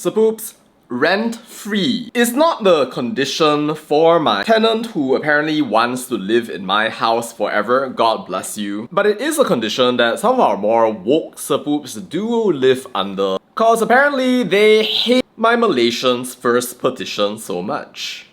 So poops, rent-free is not the condition for my tenant who apparently wants to live in my house forever, God bless you. But it is a condition that some of our more woke poops do live under, cause apparently they hate my Malaysians First petition so much.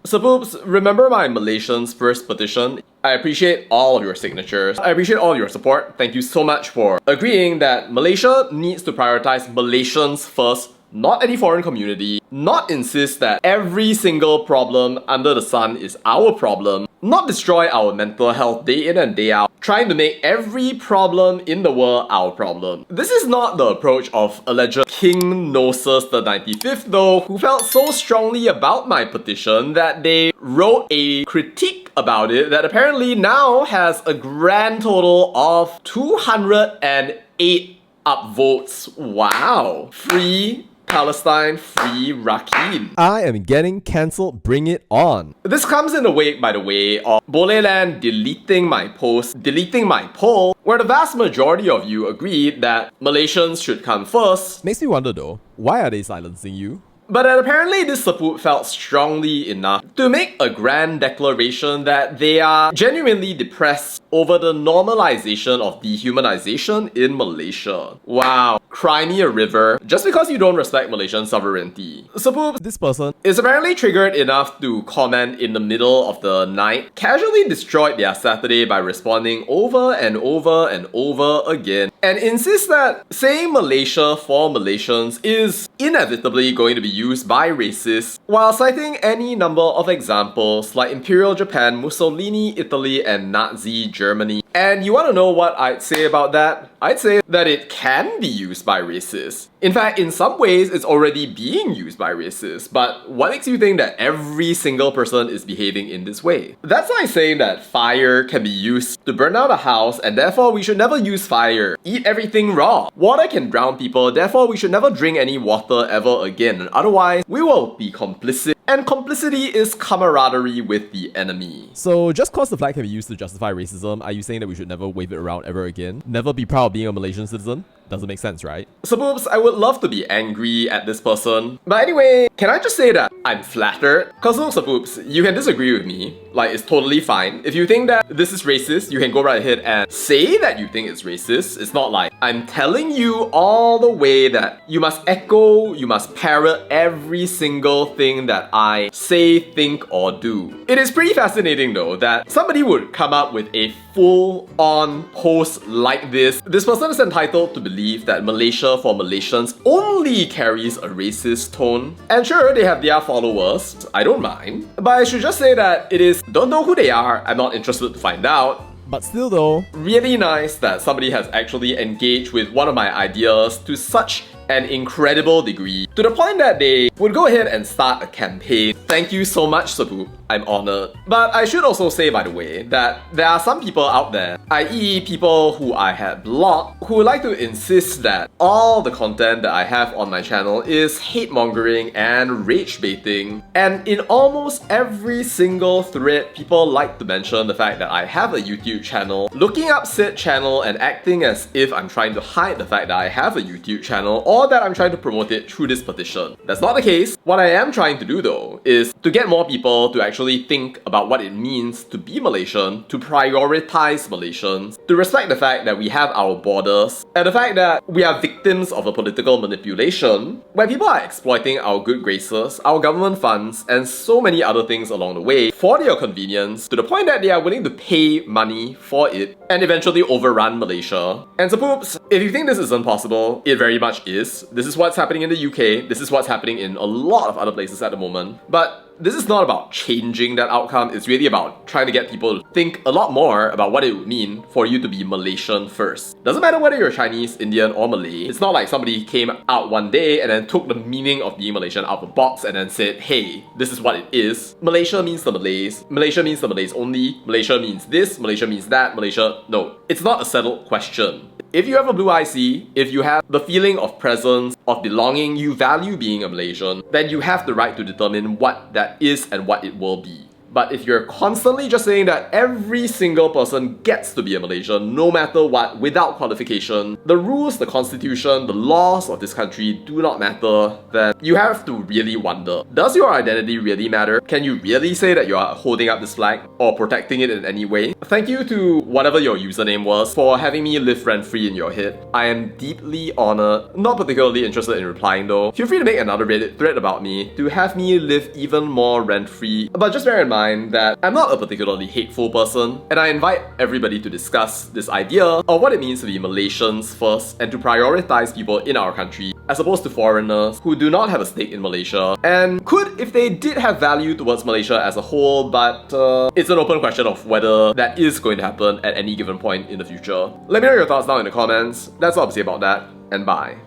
So poops, remember my Malaysians First petition? I appreciate all of your signatures. I appreciate all your support. Thank you so much for agreeing that Malaysia needs to prioritize Malaysians first, not any foreign community, not insist that every single problem under the sun is our problem, not destroy our mental health day in and day out, trying to make every problem in the world our problem. This is not the approach of alleged King Gnosis the 95th though, who felt so strongly about my petition that they wrote a critique about it that apparently now has a grand total of 208 upvotes. Wow. Free Palestine, free Rakhine. I am getting cancelled, bring it on. This comes in the wake, by the way, of Bolehland deleting my post, deleting my poll, where the vast majority of you agreed that Malaysians should come first. Makes me wonder though, why are they silencing you? But then apparently this support felt strongly enough to make a grand declaration that they are genuinely depressed over the normalisation of dehumanisation in Malaysia. Wow, cry me a river just because you don't respect Malaysian sovereignty. So This person is apparently triggered enough to comment in the middle of the night, casually destroyed their Saturday by responding over and over and over again, and insists that saying Malaysia for Malaysians is inevitably going to be used by racists, while citing any number of examples like Imperial Japan, Mussolini, Italy, and Nazi Germany. And you want to know what I'd say about that? I'd say that it can be used by racists. In fact, in some ways, it's already being used by racists. But what makes you think that every single person is behaving in this way? That's like saying that fire can be used to burn out a house and therefore we should never use fire. Eat everything raw. Water can drown people, therefore we should never drink any water ever again. And otherwise, we will be complicit. And complicity is camaraderie with the enemy. So just cause the flag can be used to justify racism, are you saying that we should never wave it around ever again? Never be proud of being a Malaysian citizen? Doesn't make sense, right? So poops, I would love to be angry at this person. But anyway, can I just say that I'm flattered? Cause look, so poops, you can disagree with me. Like, it's totally fine. If you think that this is racist, you can go right ahead and say that you think it's racist. It's not like I'm telling you all the way that you must echo, you must parrot every single thing that I say, think, or do. It is pretty fascinating though that somebody would come up with a full-on post like this. This person is entitled to believe that Malaysia for Malaysians only carries a racist tone. And sure, they have their followers, I don't mind. But I should just say that it is, don't know who they are, I'm not interested to find out. But still though, really nice that somebody has actually engaged with one of my ideas to such an incredible degree, to the point that they would go ahead and start a campaign. Thank you so much, Sabu. I'm honored. But I should also say, by the way, that there are some people out there, i.e. people who I had blocked, who like to insist that all the content that I have on my channel is hate-mongering and rage-baiting. And in almost every single thread, people like to mention the fact that I have a YouTube channel, looking up said channel and acting as if I'm trying to hide the fact that I have a YouTube channel, or that I'm trying to promote it through this petition. That's not the case. What I am trying to do though is to get more people to actually think about what it means to be Malaysian, to prioritize Malaysians, to respect the fact that we have our borders, and the fact that we are victims of a political manipulation where people are exploiting our good graces, our government funds, and so many other things along the way for their convenience, to the point that they are willing to pay money for it and eventually overrun Malaysia. And so poops, if you think this isn't possible, it very much is. This is what's happening in the UK, this is what's happening in a lot of other places at the moment. But this is not about changing that outcome, it's really about trying to get people to think a lot more about what it would mean for you to be Malaysian first. Doesn't matter whether you're Chinese, Indian, or Malay. It's not like somebody came out one day and then took the meaning of being Malaysian out of a box and then said, hey, this is what it is. Malaysia means the Malays. Malaysia means the Malays only. Malaysia means this. Malaysia means that. Malaysia... No. It's not a settled question. If you have a blue IC, if you have the feeling of presence, of belonging, you value being a Malaysian, then you have the right to determine what that is and what it will be. But if you're constantly just saying that every single person gets to be a Malaysian, no matter what, without qualification, the rules, the constitution, the laws of this country do not matter, then you have to really wonder, does your identity really matter? Can you really say that you are holding up this flag or protecting it in any way? Thank you to whatever your username was for having me live rent-free in your head. I am deeply honored, not particularly interested in replying though. Feel free to make another Reddit thread about me to have me live even more rent-free. But just bear in mind that I'm not a particularly hateful person, and I invite everybody to discuss this idea of what it means to be Malaysians first and to prioritize people in our country as opposed to foreigners who do not have a stake in Malaysia and could if they did have value towards Malaysia as a whole, but it's an open question of whether that is going to happen at any given point in the future. Let me know your thoughts down in the comments. That's all I have to say about that, and bye.